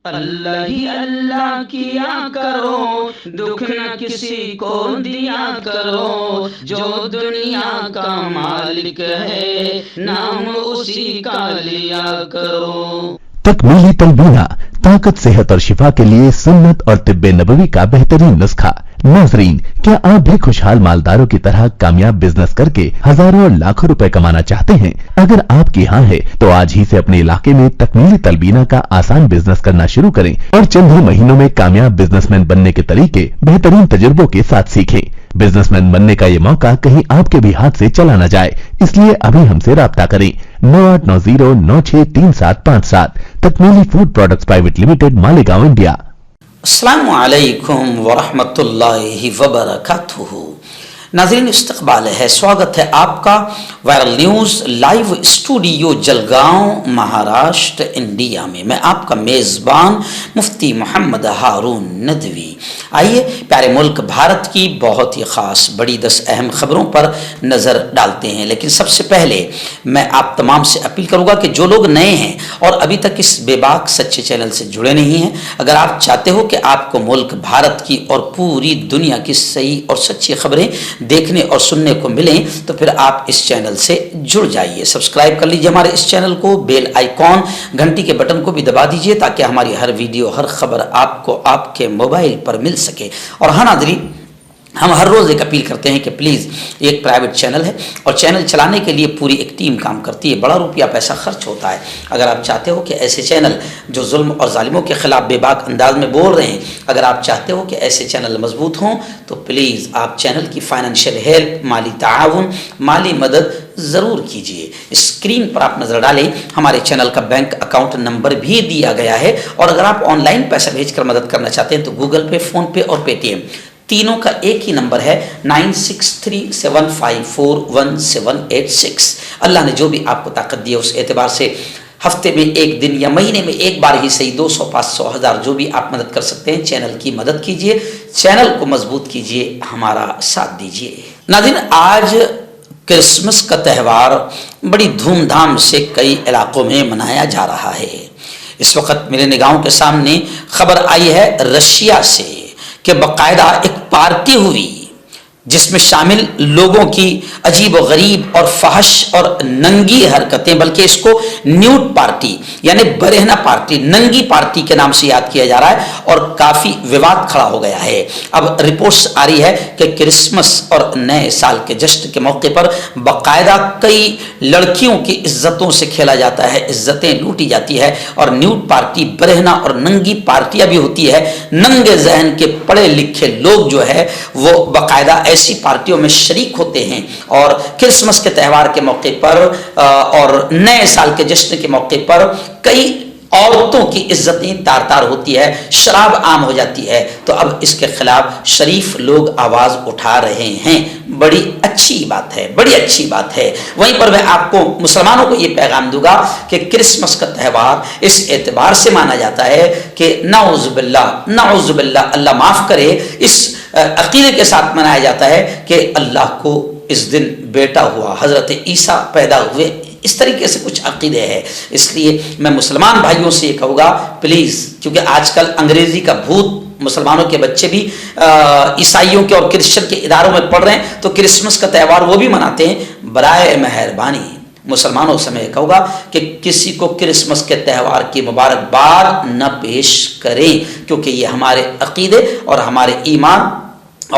اللہ ہی اللہ کیا کرو، دکھ نہ کسی کو دیا کرو، جو دنیا کا مالک ہے نام اسی کا لیا کرو۔ تکمیلی تلبینہ طاقت، صحت اور شفا کے لیے سنت اور طب نبوی کا بہترین نسخہ۔ ناظرین، کیا آپ بھی خوشحال مالداروں کی طرح کامیاب بزنس کر کے ہزاروں اور لاکھوں روپے کمانا چاہتے ہیں؟ اگر آپ کی ہاں ہے تو آج ہی سے اپنے علاقے میں تکمیلی تلبینہ کا آسان بزنس کرنا شروع کریں اور چند ہی مہینوں میں کامیاب بزنس مین بننے کے طریقے بہترین تجربوں کے ساتھ سیکھیں۔ بزنس مین بننے کا یہ موقع کہیں آپ کے بھی ہاتھ سے چلا نہ جائے، اس لیے ابھی ہم سے رابطہ کریں۔ 9890963757 تکمیلی food products private limited, Malegaon, India. السلام علیکم ورحمۃ اللہ وبرکاتہ۔ ناظرین، استقبال ہے، سواگت ہے آپ کا viral news live studio Jalgaon, Maharashtra, India میں۔ میں آپ کا میزبان مفتی محمد ہارون ندوی۔ آئیے پیارے ملک بھارت کی بہت ہی خاص بڑی 10 اہم خبروں پر نظر ڈالتے ہیں، لیکن سب سے پہلے میں آپ تمام سے اپیل کروں گا کہ جو لوگ نئے ہیں اور ابھی تک اس بے باک سچے چینل سے جڑے نہیں ہیں، اگر آپ چاہتے ہو کہ آپ کو ملک بھارت کی اور پوری دنیا کی صحیح اور سچی خبریں دیکھنے اور سننے کو ملیں تو پھر آپ اس چینل سے جڑ جائیے، سبسکرائب کر لیجیے ہمارے اس چینل کو، بیل آئیکن گھنٹی کے بٹن کو بھی دبا دیجیے تاکہ ہماری ہر ویڈیو، ہر خبر آپ کو آپ کے موبائل پر مل سکے۔ اور ہاں ناظرین، ہم ہر روز ایک اپیل کرتے ہیں کہ پلیز، ایک پرائیویٹ چینل ہے اور چینل چلانے کے لیے پوری ایک ٹیم کام کرتی ہے، بڑا روپیہ پیسہ خرچ ہوتا ہے۔ اگر آپ چاہتے ہو کہ ایسے چینل جو ظلم اور ظالموں کے خلاف بے باک انداز میں بول رہے ہیں، اگر آپ چاہتے ہو کہ ایسے چینل مضبوط ہوں تو پلیز آپ چینل کی فائنینشیل ہیلپ، مالی تعاون، مالی مدد ضرور کیجیے۔ اسکرین پر آپ نظر ڈالیں، ہمارے چینل کا بینک اکاؤنٹ نمبر بھی دیا گیا ہے، اور اگر آپ آن لائن پیسہ بھیج کر مدد کرنا چاہتے ہیں تو گوگل پے، فون پے اور پے ٹی ایم تینوں کا ایک ہی نمبر ہے 9637541786۔ اللہ نے جو بھی آپ کو طاقت دی ہے اس اعتبار سے ہفتے میں ایک دن یا مہینے میں ایک بار ہی صحیح 200، 500، 1000 جو بھی آپ مدد کر سکتے ہیں چینل کی مدد کیجیے، چینل کو مضبوط کیجیے، ہمارا ساتھ دیجیے۔ ناظرین، آج کرسمس کا تہوار بڑی دھوم دھام سے کئی علاقوں میں منایا جا رہا ہے۔ اس وقت میرے نگاہوں کے سامنے خبر آئی ہے رشیا سے کہ باقاعدہ ایک پارٹی ہوئی جس میں شامل لوگوں کی عجیب و غریب اور فحش اور ننگی حرکتیں، بلکہ اس کو نیوڈ پارٹی یعنی برہنہ پارٹی، ننگی پارٹی کے نام سے یاد کیا جا رہا ہے، اور کافی وواد کھڑا ہو گیا ہے۔ اب رپورٹس آ رہی ہے کہ کرسمس اور نئے سال کے جشن کے موقع پر باقاعدہ کئی لڑکیوں کی عزتوں سے کھیلا جاتا ہے، عزتیں لوٹی جاتی ہے، اور نیوڈ پارٹی برہنہ اور ننگی پارٹیاں بھی ہوتی ہے۔ ننگے ذہن کے پڑھے لکھے لوگ جو ہے وہ باقاعدہ ایسی پارٹیوں میں شریک ہوتے ہیں، اور کرسمس کے تہوار کے موقع پر اور نئے سال کے جشن کے موقع پر کئی عورتوں کی عزتیں تار تار ہوتی ہے، شراب عام ہو جاتی ہے۔ تو اب اس کے خلاف شریف لوگ آواز اٹھا رہے ہیں، بڑی اچھی بات ہے، بڑی اچھی بات ہے۔ وہیں پر میں آپ کو مسلمانوں کو یہ پیغام دوں گا کہ کرسمس کا تہوار اس اعتبار سے مانا جاتا ہے کہ نعوذ باللہ، نعوذ باللہ، اللہ معاف کرے، اس عقیدے کے ساتھ منایا جاتا ہے کہ اللہ کو اس دن بیٹا ہوا، حضرت عیسیٰ پیدا ہوئے، اس طریقے سے کچھ عقیدے ہے۔ اس لیے میں مسلمان بھائیوں سے یہ کہوں گا پلیز، کیونکہ آج کل انگریزی کا بھوت مسلمانوں کے بچے بھی عیسائیوں کے اور کرسچن کے اداروں میں پڑھ رہے ہیں تو کرسمس کا تہوار وہ بھی مناتے ہیں۔ برائے مہربانی مسلمانوں سے میں کہوں گا کہ کسی کو کرسمس کے تہوار کی مبارکباد نہ پیش کریں، کیونکہ یہ ہمارے عقیدے اور ہمارے ایمان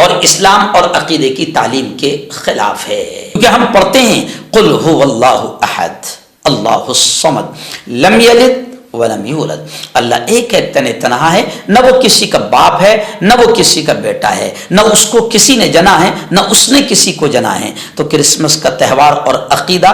اور اسلام اور عقیدے کی تعلیم کے خلاف ہے۔ کیونکہ ہم پڑھتے ہیں قل هو اللہ احد اللہ الصمد لم یلد ولم یولد، اللہ ایک ہے، تنہا ہے، نہ وہ کسی کا باپ ہے، نہ وہ کسی کا بیٹا ہے، نہ اس کو کسی نے جنا ہے، نہ اس نے کسی کو جنا ہے۔ تو کرسمس کا تہوار اور عقیدہ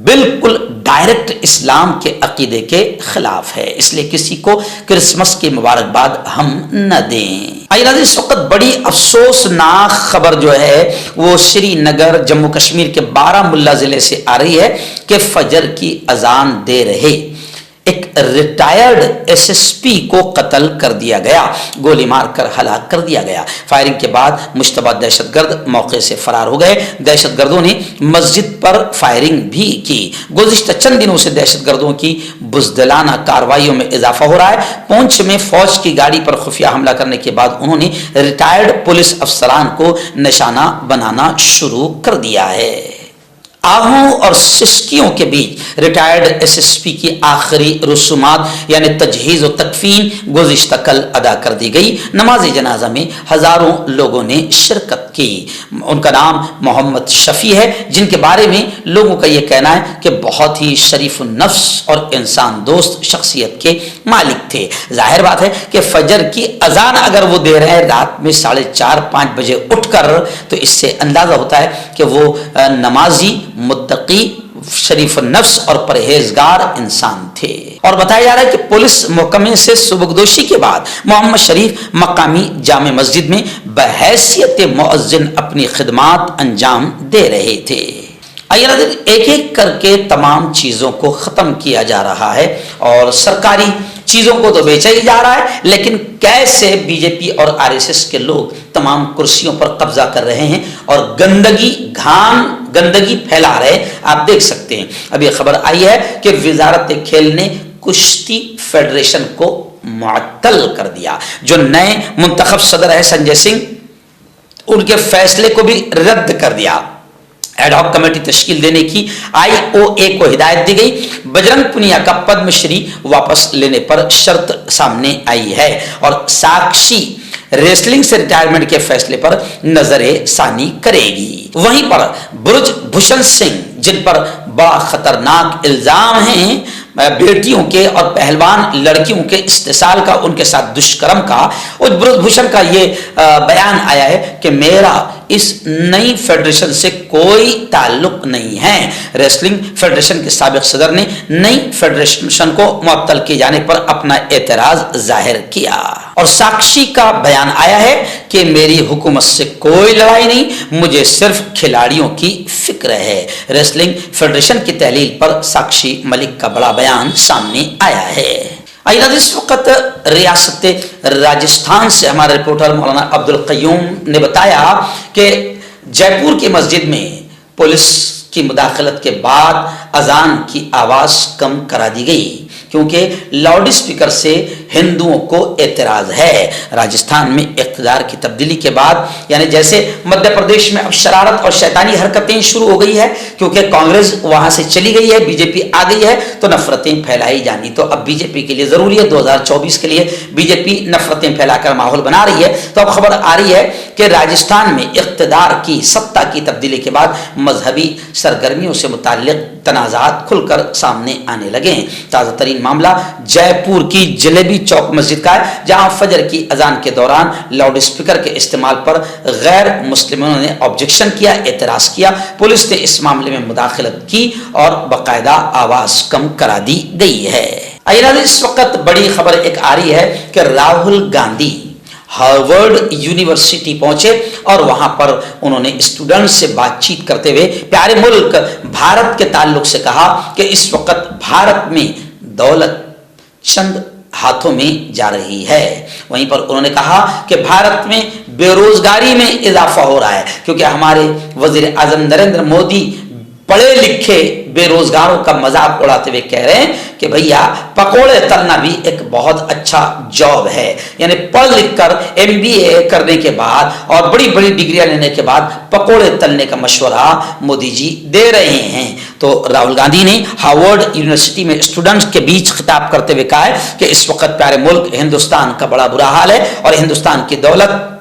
بالکل ڈائریکٹ اسلام کے عقیدے کے خلاف ہے، اس لیے کسی کو کرسمس کی مبارکباد ہم نہ دیں۔ اس وقت بڑی افسوسناک خبر جو ہے وہ شری نگر جموں کشمیر کے بارہ ملہ ضلع سے آ رہی ہے کہ فجر کی اذان دے رہے ایک ریٹائرڈ SSP کو قتل کر دیا گیا، گولی مار کر ہلاک کر دیا گیا۔ فائرنگ کے بعد مشتبہ دہشت گرد موقع سے فرار ہو گئے۔ دہشت گردوں نے مسجد پر فائرنگ بھی کی۔ گزشتہ چند دنوں سے دہشت گردوں کی بزدلانہ کارروائیوں میں اضافہ ہو رہا ہے۔ پونچھ میں فوج کی گاڑی پر خفیہ حملہ کرنے کے بعد انہوں نے ریٹائرڈ پولیس افسران کو نشانہ بنانا شروع کر دیا ہے۔ آہوں اور سسکیوں کے بیچ ریٹائرڈ SSP کی آخری رسومات یعنی تجہیز و تکفین گزشتہ کل ادا کر دی گئی۔ نماز جنازہ میں ہزاروں لوگوں نے شرکت کی۔ ان کا نام محمد شفیع ہے، جن کے بارے میں لوگوں کا یہ کہنا ہے کہ بہت ہی شریف النفس اور انسان دوست شخصیت کے مالک تھے۔ ظاہر بات ہے کہ فجر کی اذان اگر وہ دے رہے ہیں رات میں 4:30-5 بجے اٹھ کر، تو اس سے اندازہ ہوتا ہے کہ وہ نمازی، متقی، شریف النفس اور پرہیزگار انسان تھے۔ اور بتایا جا رہا ہے کہ پولیس محکمے سے سبکدوشی کے بعد محمد شریف مقامی جامع مسجد میں بحیثیت مؤذن اپنی خدمات انجام دے رہے تھے۔ آئیے ناظرین، ایک ایک کر کے تمام چیزوں کو ختم کیا جا رہا ہے اور سرکاری چیزوں کو تو بیچا ہی جا رہا ہے، لیکن کیسے BJP اور RSS کے لوگ تمام کرسیوں پر قبضہ کر رہے ہیں اور گندگی پھیلا رہے ہیں، آپ دیکھ سکتے ہیں۔ اب یہ خبر آئی ہے کہ وزارت کھیل نے کشتی فیڈریشن کو معطل کر دیا۔ جو نئے منتخب صدر ہے سنجے سنگھ، ان کے فیصلے کو بھی رد کر دیا۔ ایڈ ہاک کمیٹی تشکیل دینے کی IOA کو ہدایت دی گئی۔ بجرنگ پونیا کا پدم شری واپس لینے پر شرط سامنے آئی ہے اور ساکشی ریسلنگ سے ریٹائرمنٹ کے فیصلے پر نظر ثانی کرے گی۔ وہیں پر برج بھوشن سنگھ، جن پر بڑا خطرناک الزام ہیں بیٹیوں کے اور پہلوان لڑکیوں کے استحصال کا، ان کے ساتھ دشکرم کا، اور برج بھوشن کا یہ بیان آیا ہے کہ میرا اس نئی فیڈریشن سے کوئی تعلق نہیں ہے۔ ریسلنگ فیڈریشن کے سابق صدر نے نئی فیڈریشن کو معطل کیے جانے پر اپنا اعتراض ظاہر کیا اور ساکشی کا بیان آیا ہے کہ میری حکومت سے کوئی لڑائی نہیں، مجھے صرف کھلاڑیوں کی فکر ہے۔ ریسلنگ فیڈریشن کی تحلیل پر ساکشی ملک کا بڑا بیان سامنے آیا ہے۔ اس وقت ریاست راجستھان سے ہمارے رپورٹر مولانا عبد القیوم نے بتایا کہ جے پور کی مسجد میں پولیس کی مداخلت کے بعد اذان کی آواز کم کرا دی گئی کیونکہ لاؤڈ اسپیکر سے ہندوؤں کو اعتراض ہے۔ راجستھان میں اقتدار کی تبدیلی کے بعد یعنی جیسے مدھیہ پردیش میں اب شرارت اور شیطانی حرکتیں شروع ہو گئی ہے کیونکہ کانگریس وہاں سے چلی گئی ہے، BJP آ گئی ہے، تو نفرتیں پھیلائی جانی تو اب BJP کے لیے ضروری ہے۔ 2024 کے لیے BJP نفرتیں پھیلا کر ماحول بنا رہی ہے۔ تو اب خبر آ رہی ہے کہ راجستھان میں اقتدار کی سطح کی تبدیلی کے بعد مذہبی سرگرمیوں سے متعلق تنازعات کھل کر سامنے آنے لگے ہیں۔ تازہ ترین معاملہ جے پور کی جلیبی چوک مسجد کا ہے، جہاں فجر کی اذان کے دوران لاؤڈ اسپیکر کے استعمال پر غیر مسلموں نے آبجیکشن کیا، اعتراض کیا۔ پولیس نے اس معاملے میں مداخلت کی اور باقاعدہ آواز کم کرا دی گئی ہے۔ اس وقت بڑی خبر ایک آ رہی ہے کہ راہل گاندھی ہارورڈ یونیورسٹی پہنچے اور وہاں پر انہوں نے اسٹوڈنٹ سے بات چیت کرتے ہوئے پیارے ملک بھارت کے تعلق سے کہا کہ اس وقت بھارت میں دولت چند ہاتھوں میں جا رہی ہے۔ وہیں پر انہوں نے کہا کہ بھارت میں بے روزگاری میں اضافہ ہو رہا ہے کیونکہ ہمارے وزیر اعظم نریندر مودی پڑھے لکھے بے روزگاروں کا مذاق اڑاتے ہوئے کہہ رہے ہیں کہ بھیا پکوڑے تلنا بھی ایک بہت اچھا جاب ہے، یعنی پڑھ لکھ کر MBA کرنے کے بعد اور بڑی بڑی ڈگریاں لینے کے بعد پکوڑے تلنے کا مشورہ مودی جی دے رہے ہیں۔ تو راہل گاندھی نے ہارورڈ یونیورسٹی میں اسٹوڈنٹس کے بیچ خطاب کرتے ہوئے کہا ہے کہ اس وقت پیارے ملک ہندوستان کا بڑا برا حال ہے اور ہندوستان کی دولت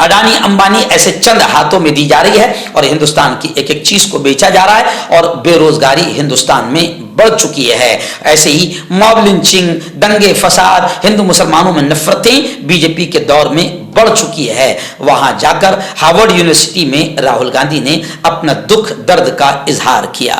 اڈانی امبانی ایسے چند ہاتھوں میں دی جا رہی ہے اور ہندوستان کی ایک ایک چیز کو بیچا جا رہا ہے اور بے روزگاری ہندوستان میں بڑھ چکی ہے۔ ایسے ہی موب لنچنگ، دنگے فساد، ہندو مسلمانوں میں نفرتیں BJP کے دور میں بڑھ چکی ہے۔ وہاں جا کر ہارورڈ یونیورسٹی میں راہل گاندھی نے اپنا دکھ درد کا اظہار کیا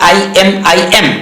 AIMIM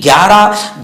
11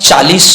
40